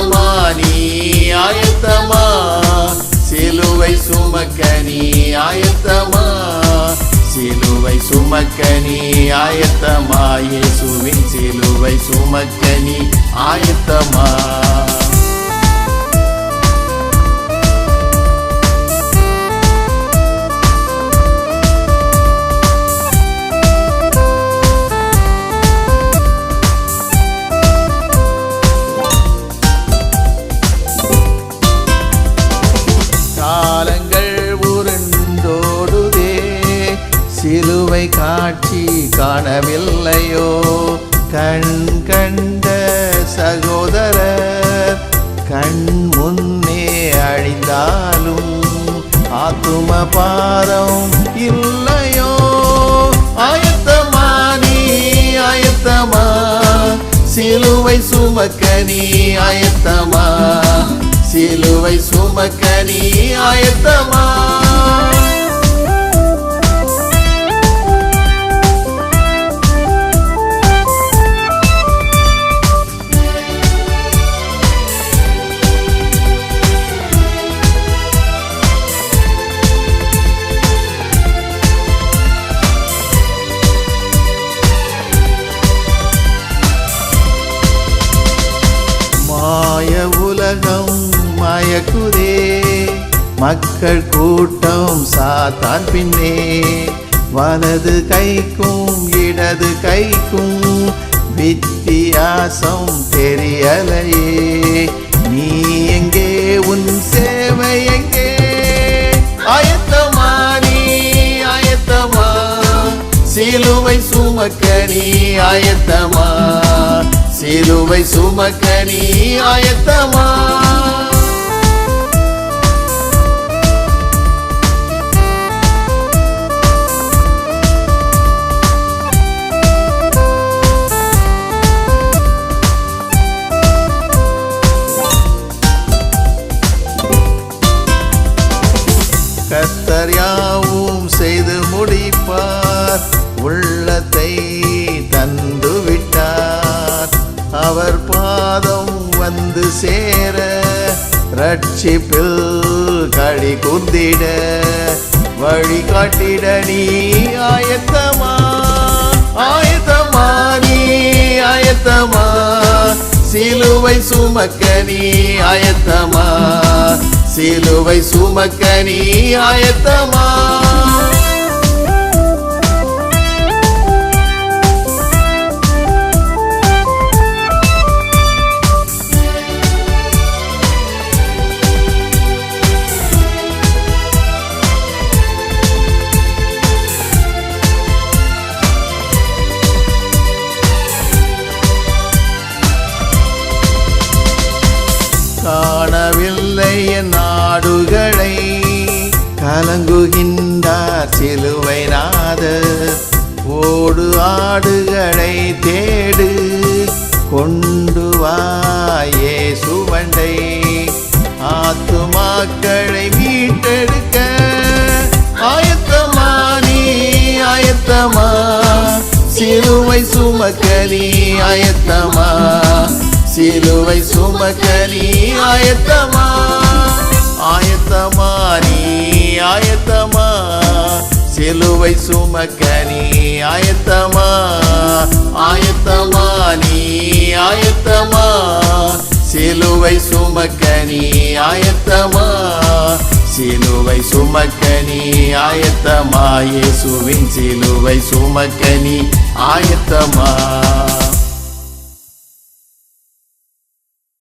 ஆயத்தமா நீ ஆயத்தமா சிலுவை சுமக்க நீ ஆயத்தமா சிலுவை சுமக்க நீ ஆயத்தமா இயேசுவின் சிலுவை சுமக்க நீ ஆயத்தமா காலங்கள் உருண்டோடுதே சிலுவை காட்சி காணவில்லையோ கண் கண்ட சகோதரர் கண் முன்னே அழிந்தாலும் ஆத்தும பாரம் இல்லையோ ஆயத்தமா நீ ஆயத்தமா சிலுவை சுமக்க நீ ஆயத்தமா சிலுவை சுமக்க நீ ஆயத்தமா மாய உலகம் மயக்குதே மக்கள் கூட்டம் சாத்தான் பின்னே வலது கைக்கும் இடது கைக்கும் வித்தியாசம் தெரியலையே நீ எங்கே உன் சேவை எங்கே ஆயத்தமா நீ ஆயத்தமா சிலுவை சுமக்க நீ ஆயத்தமா சிலுவை சுமக்க நீ ஆயத்தமா கர்த்தர் யாவும் செய்து முடிப்பார் உள்ளத்தை தந்து விட்டார் அவர் பாதம் வந்து சேர ரட்சிப்பில் களி கூர்ந்திட வழி காட்டிட நீ ஆயத்தமா ஆயத்தமா நீ ஆயத்தமா சிலுவை சுமக்க நீ ஆயத்தமா சிலுவை சுமக்க நீ ஆயத்தமா காணவில்லை என் நாடுகளை கலங்குகின்றார் சிலுவை நாதர் ஓடு ஆடுகளை தேடு கொண்டு வாயே சுவண்டை ஆத்துமாக்களை மீட்டெடுக்க ஆயத்தமா நீ ஆயத்தமா சிலுவை சுமக்க நீ ஆயத்தமா சிலுவை சுமக்க நீ ஆயத்தமா ஆயத்தமா நீ ஆயத்தமா சிலுவை சுமக்க நீ ஆயத்தமா ஆயத்தமா நீ ஆயத்தமா சிலுவை சுமக்க நீ ஆயத்தமா சிலுவை சுமக்க நீ ஆயத்தமா இயேசுவின் சிலுவை சுமக்க நீ ஆயத்தமா